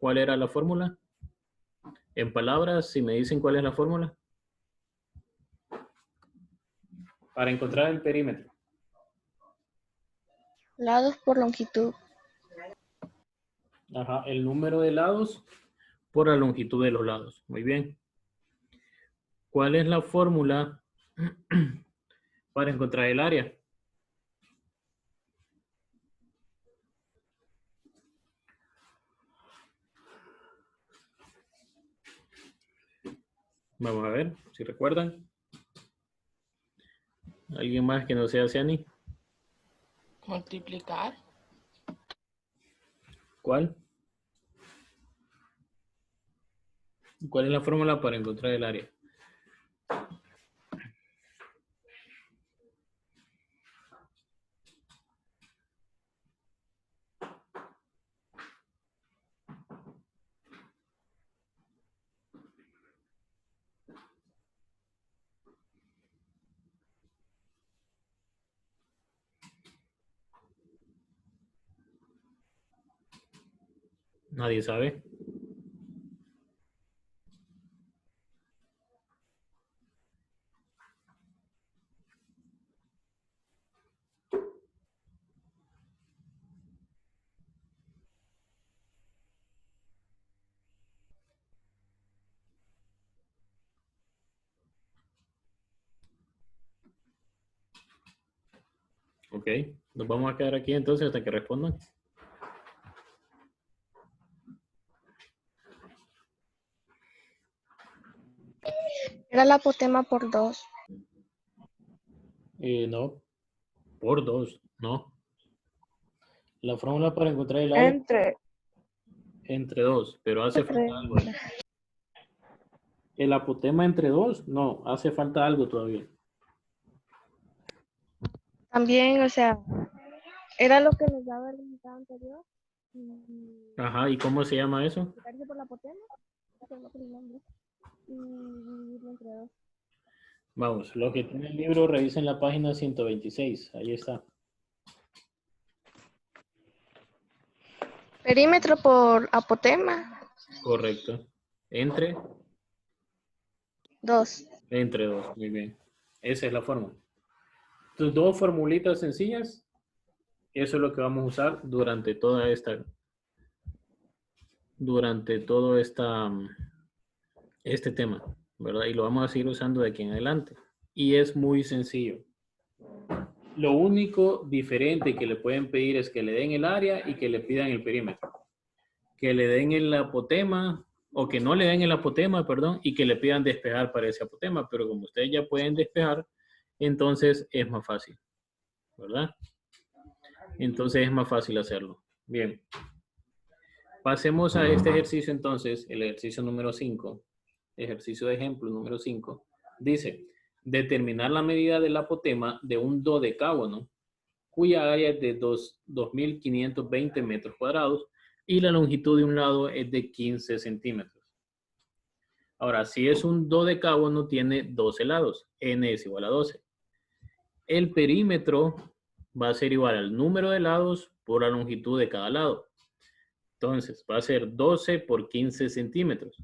¿Cuál era la fórmula? En palabras, si me dicen cuál es la fórmula. Para encontrar el perímetro. Lados por longitud. Ajá, el número de lados por la longitud de los lados. Muy bien. ¿Cuál es la fórmula para encontrar el área? Vamos a ver si recuerdan. ¿Alguien más que no sea Ciani? Multiplicar. ¿Cuál? ¿Cuál es la fórmula para encontrar el área? Nadie sabe. Ok, nos vamos a quedar aquí entonces hasta que respondan. Era la apotema por 2. No, por 2, no. La fórmula para encontrar el área entre 2, pero hace falta algo ahí. El apotema entre 2, no, hace falta algo todavía. También, o sea, era lo que nos daba el resultado anterior. Ajá, ¿y cómo se llama eso? Multiplicarse por la apotema, eso es lo que le nombro, y dividirlo entre 2. Vamos, lo que tiene el libro, revisen la página 126, ahí está. Perímetro por apotema. Correcto. Entre 2. 2, muy bien. Esa es la fórmula. Tus dos formulitas sencillas, eso es lo que vamos a usar durante todo este tema, ¿verdad? Y lo vamos a seguir usando de aquí en adelante. Y es muy sencillo. Lo único diferente que le pueden pedir es que le den el área y que le pidan el perímetro. Que le den el apotema, o que no le den el apotema, perdón, y que le pidan despejar para ese apotema. Pero como ustedes ya pueden despejar, entonces es más fácil, ¿verdad? Entonces es más fácil hacerlo. Bien. Pasemos a este ejercicio entonces, el ejercicio número 5. Ejercicio de ejemplo número 5. Dice, determinar la medida del apotema de un dodecágono, cuya área es de 2.520 metros cuadrados y la longitud de un lado es de 15 centímetros. Ahora, si es un dodecágono, tiene 12 lados. N es igual a 12. El perímetro va a ser igual al número de lados por la longitud de cada lado. Entonces, va a ser 12 por 15 centímetros.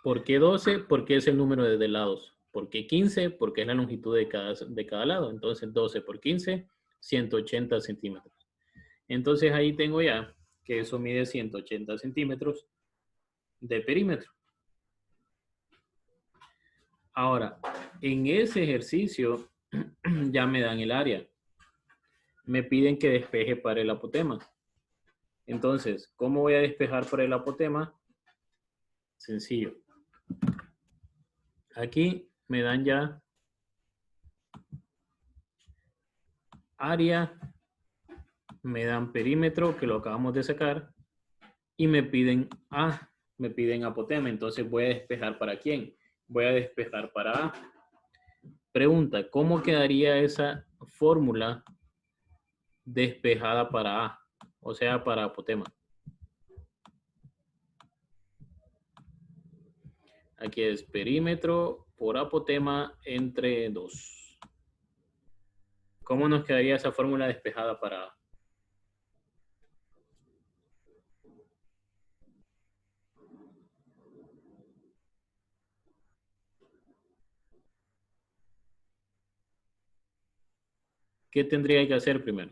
¿Por qué 12? Porque es el número de lados. ¿Por qué 15? Porque es la longitud de cada lado. Entonces, 12 por 15, 180 centímetros. Entonces, ahí tengo ya que eso mide 180 centímetros de perímetro. Ahora, en ese ejercicio ya me dan el área. Me piden que despeje para el apotema. Entonces, ¿cómo voy a despejar para el apotema? Sencillo. Aquí me dan ya área, me dan perímetro, que lo acabamos de sacar, y me piden apotema. Entonces voy a despejar para quién. Voy a despejar para A. Pregunta, ¿cómo quedaría esa fórmula despejada para A? O sea, para apotema. Aquí es perímetro por apotema entre 2. ¿Cómo nos quedaría esa fórmula despejada para A? ¿Qué tendría que hacer primero?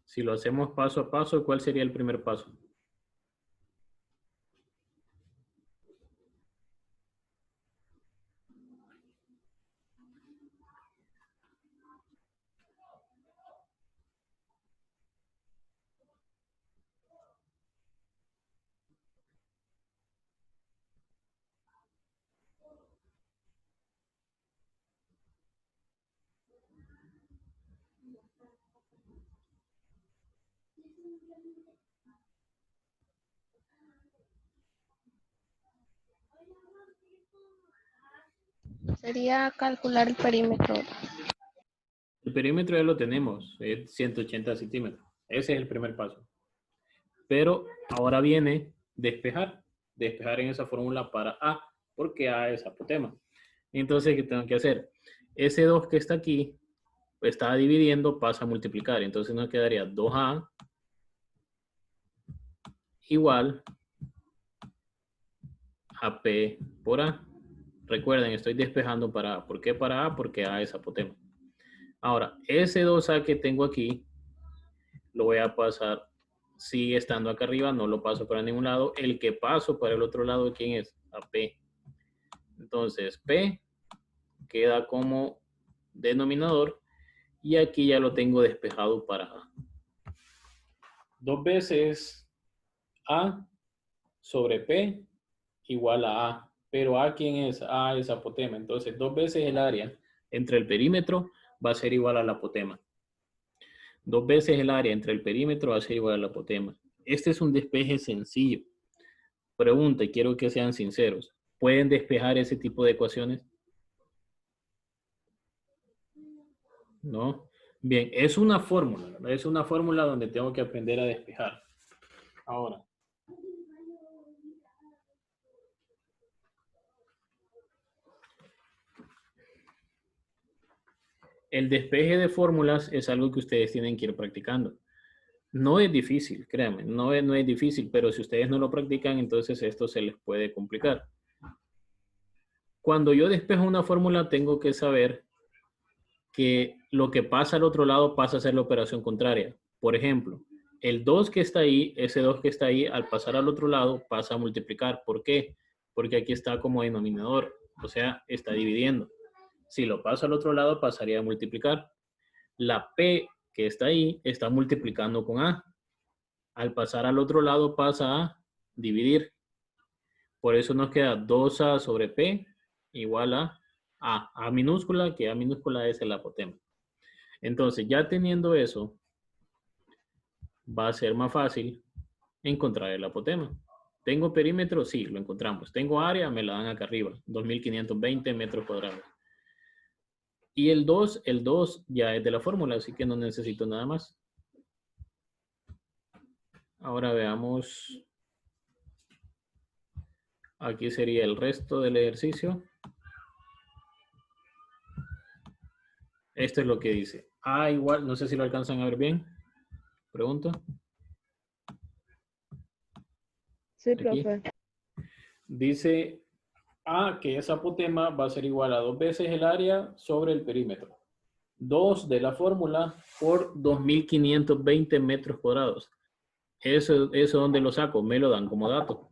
Si lo hacemos paso a paso, ¿cuál sería el primer paso? Sería calcular el perímetro. El perímetro ya lo tenemos, es 180 centímetros. Ese es el primer paso. Pero ahora viene despejar. Despejar en esa fórmula para A, porque A es apotema. Entonces, ¿qué tengo que hacer? Ese 2 que está aquí, está dividiendo, pasa a multiplicar. Entonces nos quedaría 2A igual a P por A. Recuerden, estoy despejando para A. ¿Por qué para A? Porque A es apotema. Ahora, ese 2A que tengo aquí, lo voy a pasar, sigue estando acá arriba, no lo paso para ningún lado. El que paso para el otro lado, ¿quién es? A P. Entonces, P queda como denominador y aquí ya lo tengo despejado para A. 2 veces A sobre P igual a A. Pero A, ¿quién es? A es apotema. Entonces, 2 veces el área entre el perímetro va a ser igual al apotema. 2 veces el área entre el perímetro va a ser igual al apotema. Este es un despeje sencillo. Pregunta, y quiero que sean sinceros. ¿Pueden despejar ese tipo de ecuaciones? ¿No? Bien, es una fórmula, ¿verdad? Es una fórmula donde tengo que aprender a despejar. Ahora, el despeje de fórmulas es algo que ustedes tienen que ir practicando. No es difícil, créanme, no es difícil, pero si ustedes no lo practican, entonces esto se les puede complicar. Cuando yo despejo una fórmula, tengo que saber que lo que pasa al otro lado pasa a ser la operación contraria. Por ejemplo, el 2 que está ahí, ese 2 que está ahí, al pasar al otro lado, pasa a multiplicar. ¿Por qué? Porque aquí está como denominador, o sea, está dividiendo. Si lo paso al otro lado, pasaría a multiplicar. La P que está ahí está multiplicando con A. Al pasar al otro lado, pasa a dividir. Por eso nos queda 2A sobre P igual a A minúscula, que A minúscula es el apotema. Entonces, ya teniendo eso, va a ser más fácil encontrar el apotema. ¿Tengo perímetro? Sí, lo encontramos. ¿Tengo área? Me la dan acá arriba, 2520 metros cuadrados. Y el 2 ya es de la fórmula, así que no necesito nada más. Ahora veamos. Aquí sería el resto del ejercicio. Esto es lo que dice. A igual, no sé si lo alcanzan a ver bien. Pregunta. Sí, Aquí. profe. Dice A, que es apotema, va a ser igual a 2 veces el área sobre el perímetro. 2 de la fórmula por 2520 metros cuadrados. Eso ¿dónde lo saco? Me lo dan como dato.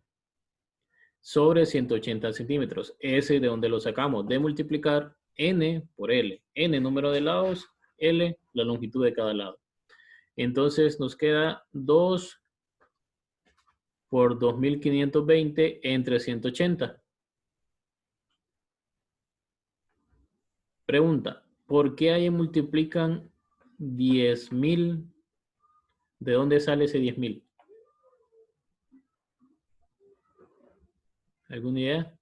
Sobre 180 centímetros. Ese de donde lo sacamos. De multiplicar N por L. N número de lados, L la longitud de cada lado. Entonces nos queda 2 por 2520 entre 180. Pregunta, ¿por qué ahí multiplican 10.000? ¿De dónde sale ese 10.000? ¿Alguna idea?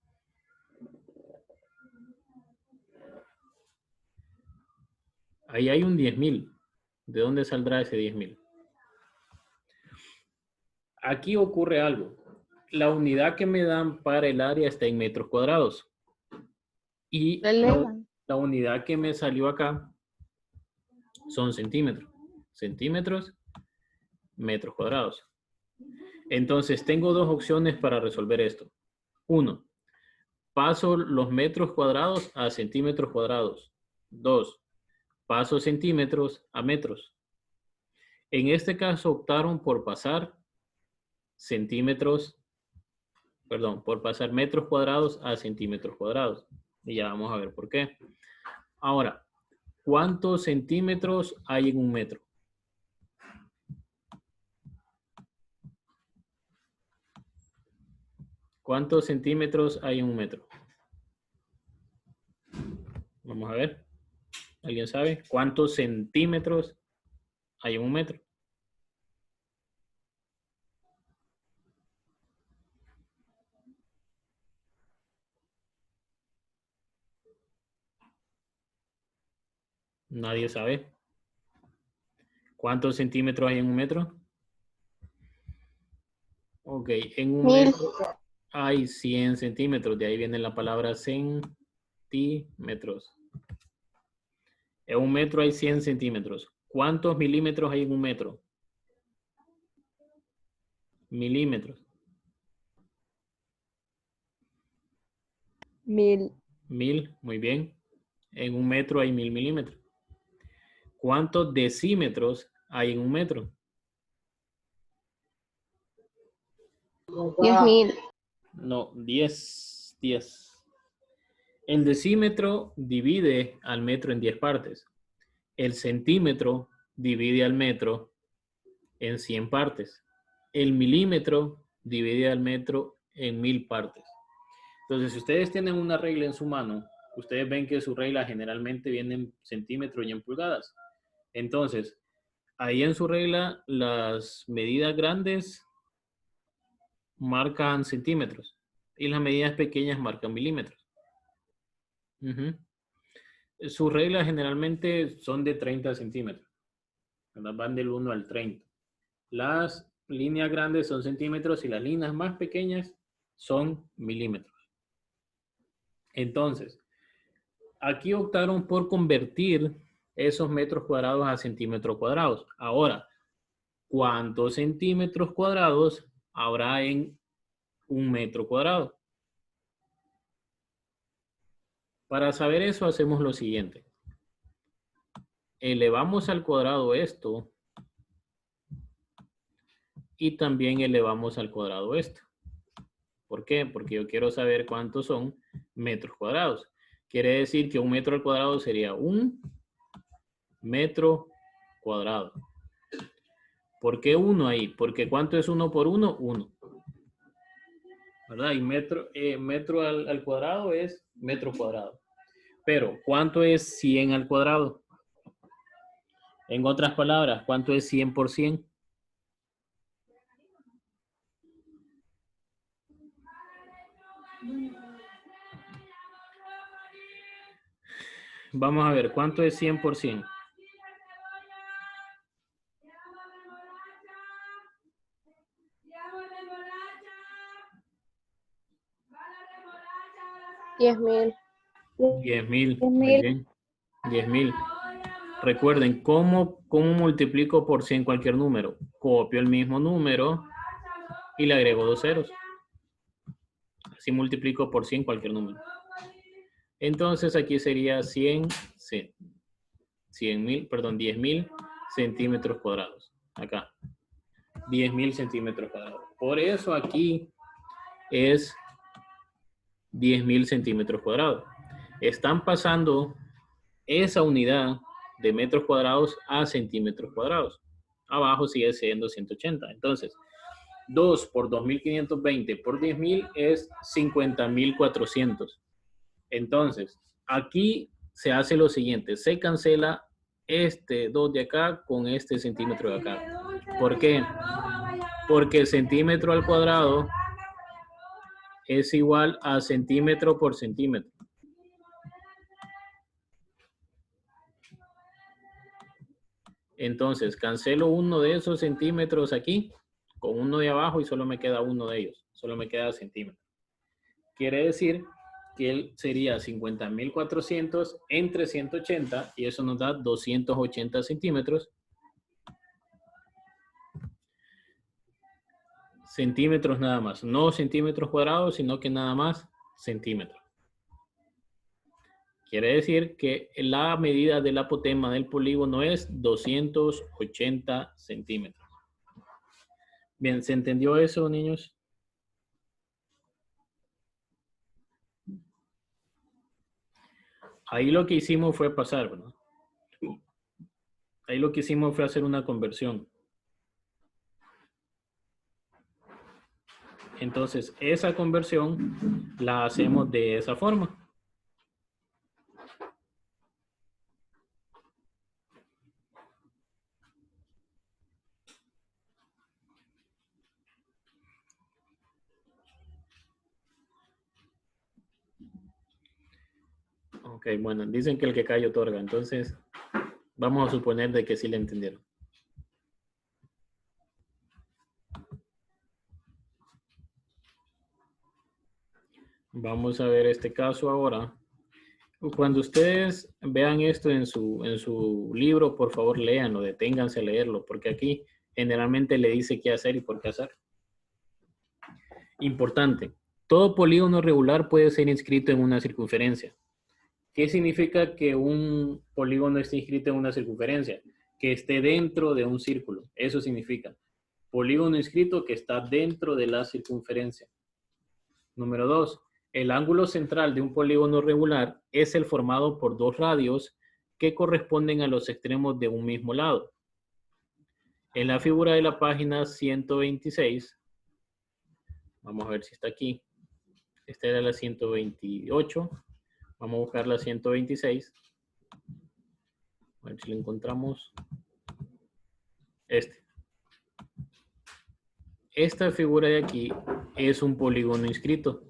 Ahí hay un 10.000. ¿De dónde saldrá ese 10.000? Aquí ocurre algo. La unidad que me dan para el área está en metros cuadrados. Y la unidad que me salió acá son centímetros. centímetros, metros cuadrados. Entonces, tengo dos opciones para resolver esto. Uno, paso los metros cuadrados a centímetros cuadrados. Dos, paso centímetros a metros. En este caso optaron por pasar por pasar metros cuadrados a centímetros cuadrados. Y ya vamos a ver por qué. Ahora, ¿cuántos centímetros hay en un metro? ¿Cuántos centímetros hay en un metro? Vamos a ver. ¿Alguien sabe? ¿Cuántos centímetros hay en un metro? Nadie sabe. ¿Cuántos centímetros hay en un metro? Ok, en un 1000. metro hay 100 centímetros. De ahí viene la palabra centímetros. En un metro hay 100 centímetros. ¿Cuántos milímetros hay en un metro? Milímetros. 1000. 1000, muy bien. En un metro hay 1000 milímetros. ¿Cuántos decímetros hay en un metro? 10.000. No, 10. El decímetro divide al metro en 10 partes. El centímetro divide al metro en 100 partes. El milímetro divide al metro en 1000 partes. Entonces, si ustedes tienen una regla en su mano, ustedes ven que su regla generalmente viene en centímetros y en pulgadas. Entonces, ahí en su regla, las medidas grandes marcan centímetros y las medidas pequeñas marcan milímetros. Sus reglas generalmente son de 30 centímetros. Van del 1 al 30. Las líneas grandes son centímetros y las líneas más pequeñas son milímetros. Entonces, aquí optaron por convertir esos metros cuadrados a centímetros cuadrados. Ahora, ¿cuántos centímetros cuadrados habrá en un metro cuadrado? Para saber eso hacemos lo siguiente. Elevamos al cuadrado esto y también elevamos al cuadrado esto. ¿Por qué? Porque yo quiero saber cuántos son metros cuadrados. Quiere decir que un metro al cuadrado sería un metro cuadrado. ¿Por qué 1 ahí? Porque ¿cuánto es 1 por 1? 1. ¿Verdad? Y metro al cuadrado es metro cuadrado. Pero, ¿cuánto es 100 al cuadrado? En otras palabras, ¿cuánto es 100 por 100? Vamos a ver, ¿cuánto es 100 por 100? $10.000. 10.000. Muy bien. 10.000. Recuerden, ¿cómo multiplico por 100 cualquier número? Copio el mismo número y le agrego 2 ceros. Así multiplico por 100 cualquier número. Entonces aquí sería 10.000 centímetros cuadrados. Acá. 10.000 centímetros cuadrados. Por eso aquí es 10.000 centímetros cuadrados. Están pasando esa unidad de metros cuadrados a centímetros cuadrados. Abajo sigue siendo 180. Entonces, 2 por 2.520 por 10.000 es 50.400. Entonces, aquí se hace lo siguiente. Se cancela este 2 de acá con este centímetro de acá. ¿Por qué? Porque centímetro al cuadrado es igual a centímetro por centímetro. Entonces, cancelo uno de esos centímetros aquí con uno de abajo y solo me queda uno de ellos. Solo me queda centímetro. Quiere decir que él sería 50.400 entre 180 y eso nos da 280 centímetros centímetros nada más. No centímetros cuadrados, sino que nada más centímetros. Quiere decir que la medida del apotema del polígono es 280 centímetros. Bien, ¿se entendió eso, niños? Ahí lo que hicimos fue pasar, ¿verdad? Ahí lo que hicimos fue hacer una conversión. Entonces, esa conversión la hacemos de esa forma. Ok, bueno, dicen que el que calla otorga, entonces vamos a suponer de que sí le entendieron. Vamos a ver este caso ahora. Cuando ustedes vean esto en su libro, por favor léanlo, deténganse a leerlo, porque aquí generalmente le dice qué hacer y por qué hacer. Importante, todo polígono regular puede ser inscrito en una circunferencia. ¿Qué significa que un polígono esté inscrito en una circunferencia? Que esté dentro de un círculo. Eso significa polígono inscrito que está dentro de la circunferencia. Número 2. El ángulo central de un polígono regular es el formado por dos radios que corresponden a los extremos de un mismo lado. En la figura de la página 126, vamos a ver si está aquí. Esta era la 128. Vamos a buscar la 126. A ver si lo encontramos. Esta figura de aquí es un polígono inscrito.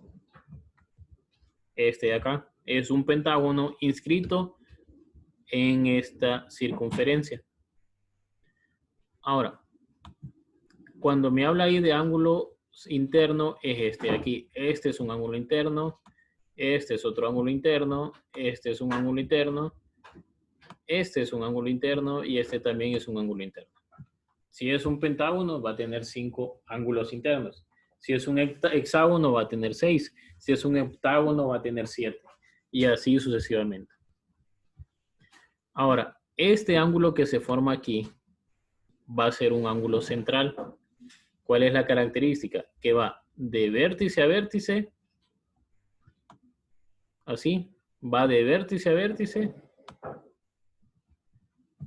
Este de acá es un pentágono inscrito en esta circunferencia. Ahora, cuando me habla ahí de ángulo interno, es este de aquí. Este es un ángulo interno, este es otro ángulo interno, este es un ángulo interno, este es un ángulo interno y este también es un ángulo interno. Si es un pentágono, va a tener 5 ángulos internos. Si es un hexágono, va a tener 6. Si es un heptágono, va a tener 7. Y así sucesivamente. Ahora, este ángulo que se forma aquí va a ser un ángulo central. ¿Cuál es la característica? Que va de vértice a vértice. Así. Va de vértice a vértice.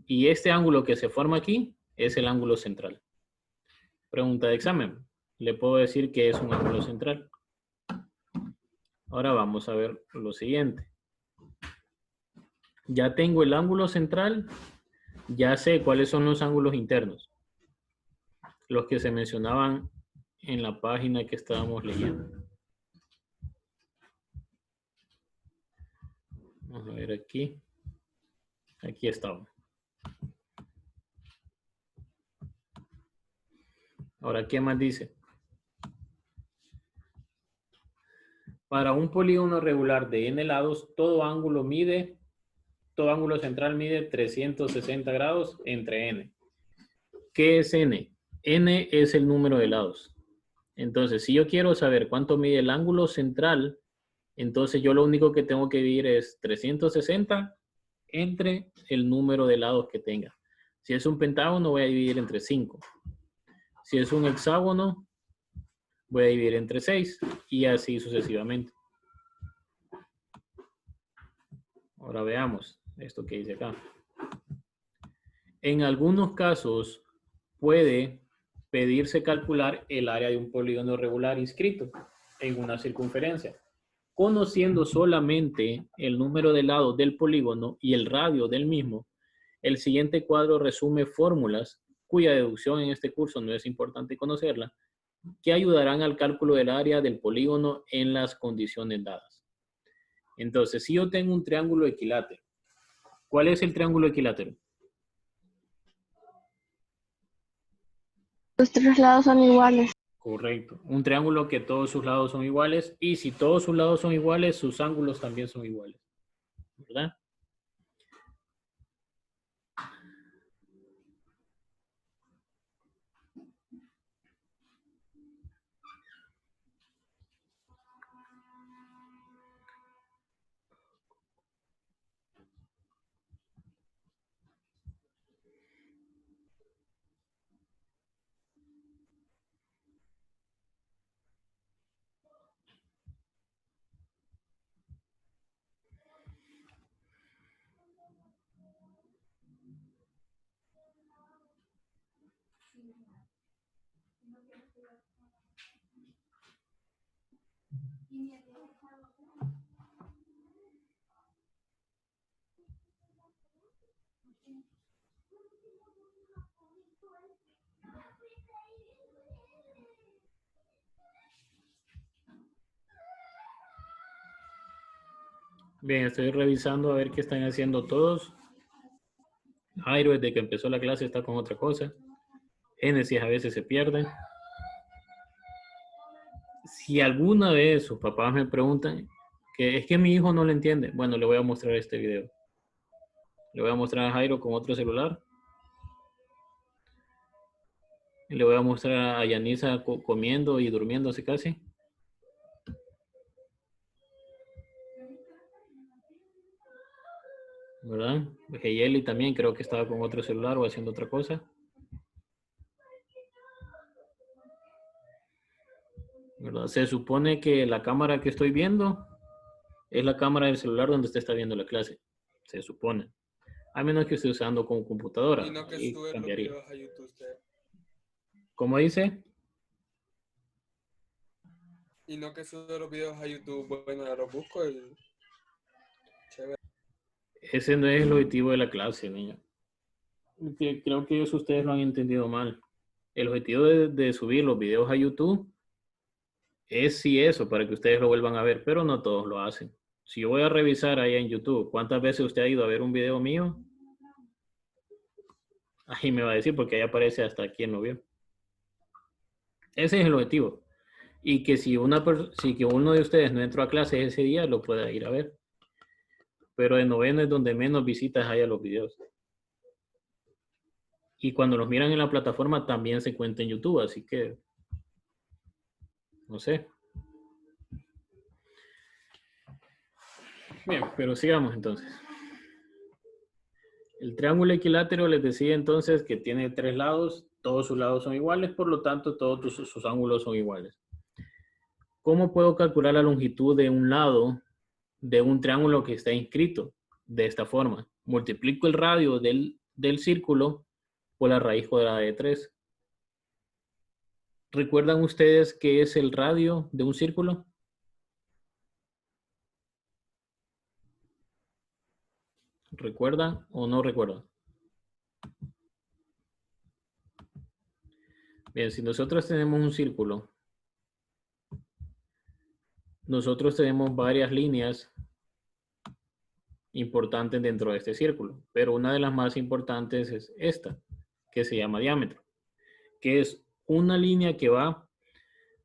Y este ángulo que se forma aquí es el ángulo central. Pregunta de examen. Le puedo decir que es un ángulo central. Ahora vamos a ver lo siguiente. Ya tengo el ángulo central, ya sé cuáles son los ángulos internos. Los que se mencionaban en la página que estábamos leyendo. Vamos a ver aquí. Aquí estaba. Ahora, ¿qué más dice? Para un polígono regular de n lados, todo ángulo central mide 360 grados entre n. ¿Qué es n? N es el número de lados. Entonces, si yo quiero saber cuánto mide el ángulo central, entonces yo lo único que tengo que dividir es 360 entre el número de lados que tenga. Si es un pentágono, voy a dividir entre 5. Si es un hexágono, voy a dividir entre 6 y así sucesivamente. Ahora veamos esto que dice acá. En algunos casos puede pedirse calcular el área de un polígono regular inscrito en una circunferencia, conociendo solamente el número de lados del polígono y el radio del mismo. El siguiente cuadro resume fórmulas cuya deducción en este curso no es importante conocerla, que ayudarán al cálculo del área del polígono en las condiciones dadas. Entonces, si yo tengo un triángulo equilátero, ¿cuál es el triángulo equilátero? Los tres lados son iguales. Correcto. Un triángulo que todos sus lados son iguales y si todos sus lados son iguales, sus ángulos también son iguales. ¿Verdad? Bien, estoy revisando a ver qué están haciendo todos. Jairo, desde que empezó la clase, está con otra cosa. Génesis a veces se pierde. Si alguna vez sus papás me preguntan que es que mi hijo no lo entiende, bueno, le voy a mostrar este video. Le voy a mostrar a Jairo con otro celular. Y le voy a mostrar a Yanisa comiendo y durmiéndose casi. ¿Verdad? Heyeli también creo que estaba con otro celular o haciendo otra cosa. ¿Verdad? Se supone que la cámara que estoy viendo es la cámara del celular donde usted está viendo la clase. Se supone. A menos que esté usando como computadora. Y no que Ahí sube los cambiaría. videos a YouTube usted. ¿Cómo dice? Y no que sube los videos a YouTube. Bueno, ahora los busco y... Chévere. Ese no es el objetivo de la clase, niño. Creo que eso ustedes lo han entendido mal. El objetivo de subir los videos a YouTube es sí eso, para que ustedes lo vuelvan a ver, pero no todos lo hacen. Si yo voy a revisar ahí en YouTube, ¿cuántas veces usted ha ido a ver un video mío? Ahí me va a decir, porque ahí aparece hasta quién lo vio. Ese es el objetivo. Y que si que uno de ustedes no entró a clase ese día, lo pueda ir a ver. Pero en noveno es donde menos visitas hay a los videos. Y cuando los miran en la plataforma también se cuenta en YouTube, así que no sé. Bien, pero sigamos entonces. El triángulo equilátero les decía entonces que tiene 3 lados, todos sus lados son iguales, por lo tanto todos sus ángulos son iguales. ¿Cómo puedo calcular la longitud de un lado de un triángulo que está inscrito? De esta forma. Multiplico el radio del círculo por la raíz cuadrada de 3. ¿Recuerdan ustedes qué es el radio de un círculo? ¿Recuerdan o no recuerdan? Bien, si nosotros tenemos un círculo, nosotros tenemos varias líneas importantes dentro de este círculo, pero una de las más importantes es esta, que se llama diámetro, que es una línea que va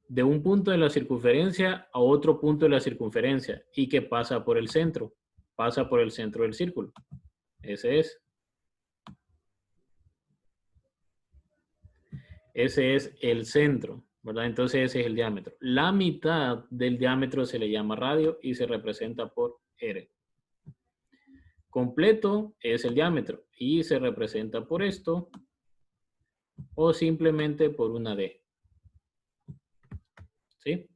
de un punto de la circunferencia a otro punto de la circunferencia y que pasa por el centro del círculo. Ese es el centro, ¿verdad? Entonces ese es el diámetro. La mitad del diámetro se le llama radio y se representa por R. Completo es el diámetro y se representa por esto o simplemente por una D. ¿Sí?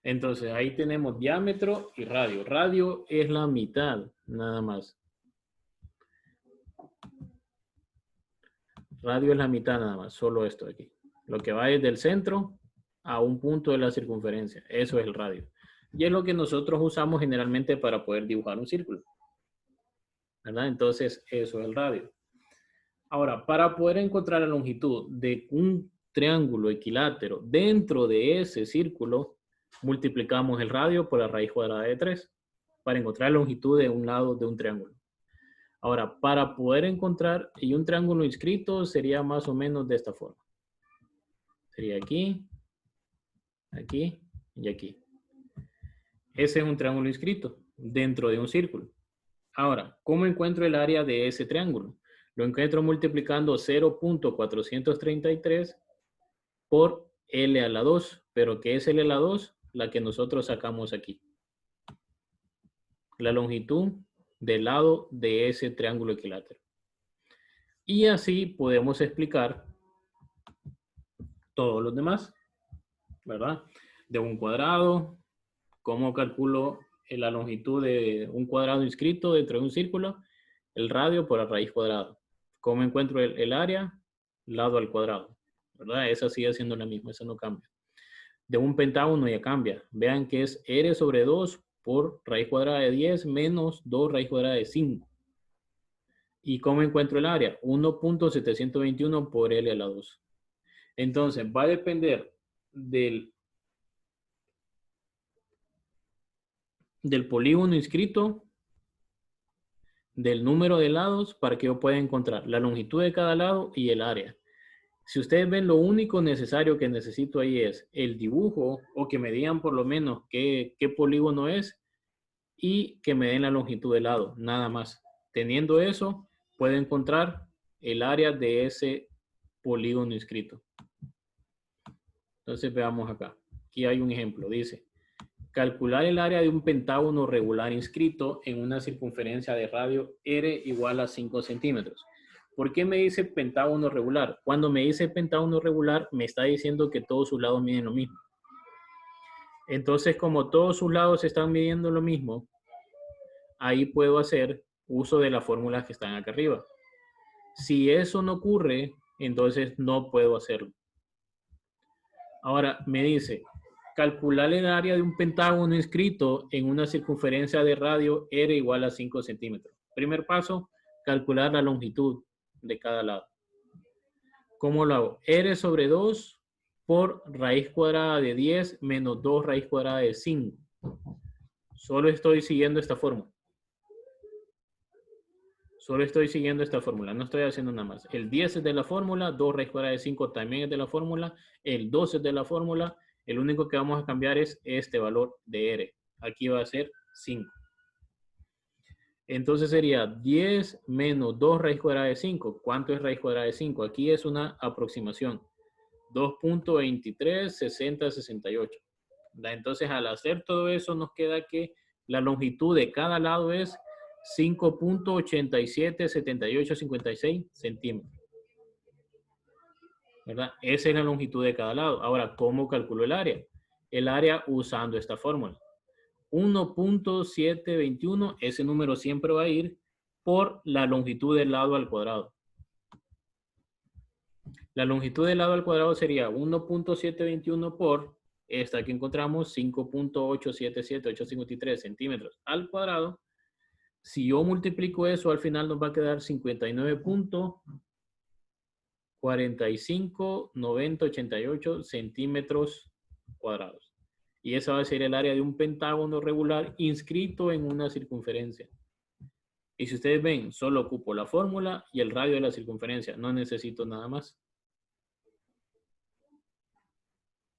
Entonces ahí tenemos diámetro y radio. Radio es la mitad, nada más. Radio es la mitad nada más, solo esto de aquí. Lo que va desde el centro a un punto de la circunferencia. Eso es el radio. Y es lo que nosotros usamos generalmente para poder dibujar un círculo. ¿Verdad? Entonces, eso es el radio. Ahora, para poder encontrar la longitud de un triángulo equilátero dentro de ese círculo, multiplicamos el radio por la raíz cuadrada de 3 para encontrar la longitud de un lado de un triángulo. Ahora, para poder encontrar, y un triángulo inscrito sería más o menos de esta forma. Sería aquí, aquí y aquí. Ese es un triángulo inscrito dentro de un círculo. Ahora, ¿cómo encuentro el área de ese triángulo? Lo encuentro multiplicando 0.433 por L a la 2. ¿Pero qué es L a la 2? La que nosotros sacamos aquí. La longitud del lado de ese triángulo equilátero. Y así podemos explicar todos los demás, ¿verdad? De un cuadrado, cómo calculo la longitud de un cuadrado inscrito dentro de un círculo, el radio por la raíz cuadrada. ¿Cómo encuentro el área? Lado al cuadrado. ¿verdad? Esa sigue siendo la misma, esa no cambia. De un pentágono ya cambia. Vean que es r sobre 2 por raíz cuadrada de 10 menos 2 raíz cuadrada de 5. ¿Y cómo encuentro el área? 1.721 por L a la 2. Entonces, va a depender del polígono inscrito, del número de lados, para que yo pueda encontrar la longitud de cada lado y el área. Si ustedes ven, lo único necesario que necesito ahí es el dibujo, o que me digan por lo menos qué polígono es, y que me den la longitud del lado, nada más. Teniendo eso, puedo encontrar el área de ese polígono inscrito. Entonces veamos acá. Aquí hay un ejemplo. Dice, calcular el área de un pentágono regular inscrito en una circunferencia de radio R igual a 5 centímetros. ¿Por qué me dice pentágono regular? Cuando me dice pentágono regular, me está diciendo que todos sus lados miden lo mismo. Entonces, como todos sus lados están midiendo lo mismo, ahí puedo hacer uso de las fórmulas que están acá arriba. Si eso no ocurre, entonces no puedo hacerlo. Ahora me dice, calcular el área de un pentágono inscrito en una circunferencia de radio R igual a 5 centímetros. Primer paso, calcular la longitud de cada lado. ¿Cómo lo hago? R sobre 2 por raíz cuadrada de 10 menos 2 raíz cuadrada de 5. Solo estoy siguiendo esta fórmula. Solo estoy siguiendo esta fórmula, no estoy haciendo nada más. El 10 es de la fórmula, 2 raíz cuadrada de 5 también es de la fórmula, el 2 es de la fórmula, el único que vamos a cambiar es este valor de R. Aquí va a ser 5. Entonces sería 10 menos 2 raíz cuadrada de 5. ¿Cuánto es raíz cuadrada de 5? Aquí es una aproximación. 2.236068. Entonces, al hacer todo eso, nos queda que la longitud de cada lado es 5.877856 centímetros. ¿Verdad? Esa es la longitud de cada lado. Ahora, ¿cómo calculo el área? El área usando esta fórmula. 1.721, ese número siempre va a ir por la longitud del lado al cuadrado. La longitud del lado al cuadrado sería 1.721 por esta que encontramos, 5.877853 centímetros al cuadrado. Si yo multiplico eso, al final nos va a quedar 59.459088 centímetros cuadrados. Y esa va a ser el área de un pentágono regular inscrito en una circunferencia. Y si ustedes ven, solo ocupo la fórmula y el radio de la circunferencia. No necesito nada más.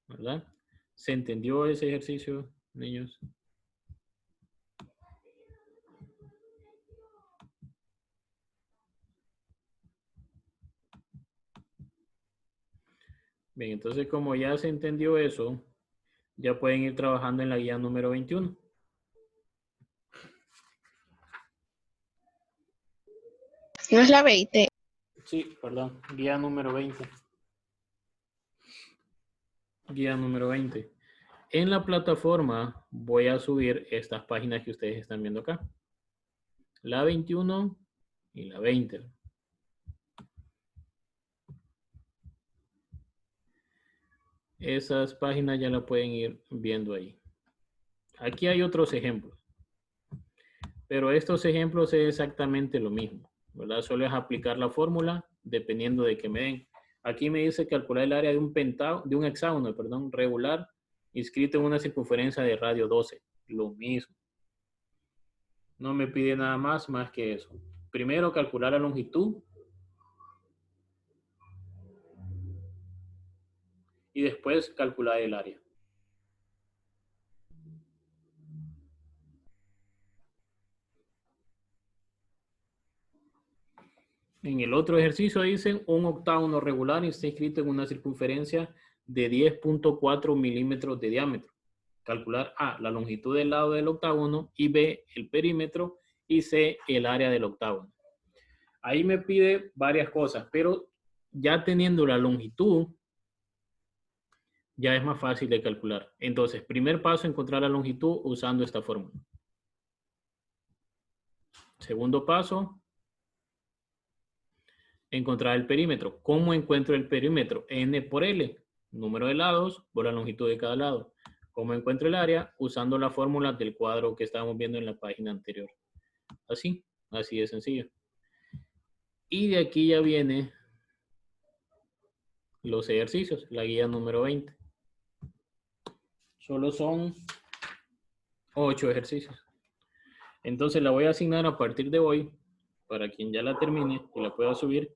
¿Verdad? ¿Se entendió ese ejercicio, niños? Bien, entonces como ya se entendió eso, ya pueden ir trabajando en la guía número 21. No es la 20. Sí, perdón, guía número 20. Guía número 20. En la plataforma voy a subir estas páginas que ustedes están viendo acá. La 21 y la 20. Esas páginas ya la pueden ir viendo ahí. Aquí hay otros ejemplos. Pero estos ejemplos es exactamente lo mismo, ¿verdad? Solo es aplicar la fórmula dependiendo de que me den. Aquí me dice calcular el área de un hexágono, regular, inscrito en una circunferencia de radio 12. Lo mismo. No me pide nada más que eso. Primero calcular la longitud. Y después calcular el área. En el otro ejercicio dicen un octágono regular está inscrito en una circunferencia de 10.4 milímetros de diámetro. Calcular A, la longitud del lado del octágono, y B, el perímetro, y C, el área del octágono. Ahí me pide varias cosas, pero ya teniendo la longitud, ya es más fácil de calcular. Entonces, primer paso, encontrar la longitud usando esta fórmula. Segundo paso, encontrar el perímetro. ¿Cómo encuentro el perímetro? N por L, número de lados por la longitud de cada lado. ¿Cómo encuentro el área? Usando la fórmula del cuadro que estábamos viendo en la página anterior. Así de sencillo. Y de aquí ya viene los ejercicios, la guía número 20. Solo son 8 ejercicios. Entonces la voy a asignar a partir de hoy, para quien ya la termine y la pueda subir,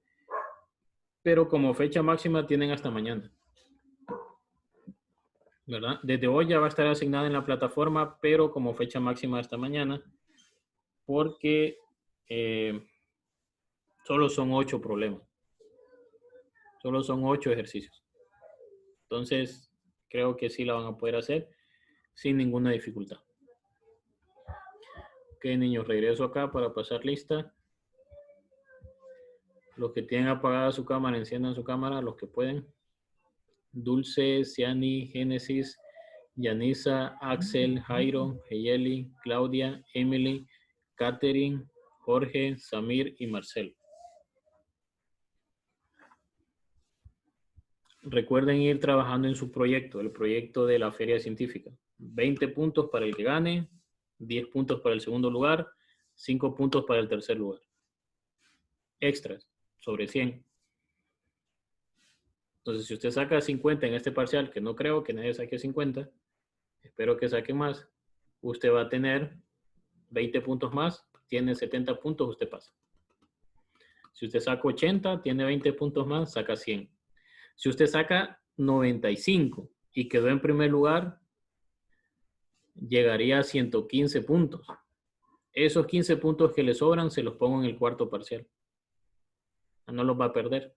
pero como fecha máxima tienen hasta mañana. ¿Verdad? Desde hoy ya va a estar asignada en la plataforma, pero como fecha máxima hasta mañana, porque solo son 8 problemas. Solo son 8 ejercicios. Entonces, creo que sí la van a poder hacer sin ninguna dificultad. Ok, niños, regreso acá para pasar lista. Los que tienen apagada su cámara, enciendan su cámara, los que pueden. Dulce, Ciani, Génesis, Yanisa, Axel, Jairo, Heyeli, Claudia, Emily, Catherine, Jorge, Samir y Marcelo. Recuerden ir trabajando en su proyecto, el proyecto de la feria científica. 20 puntos para el que gane, 10 puntos para el segundo lugar, 5 puntos para el tercer lugar. Extras, sobre 100. Entonces, si usted saca 50 en este parcial, que no creo que nadie saque 50, espero que saque más, usted va a tener 20 puntos más, tiene 70 puntos, usted pasa. Si usted saca 80, tiene 20 puntos más, saca 100. Si usted saca 95 y quedó en primer lugar, llegaría a 115 puntos. Esos 15 puntos que le sobran se los pongo en el cuarto parcial. No los va a perder.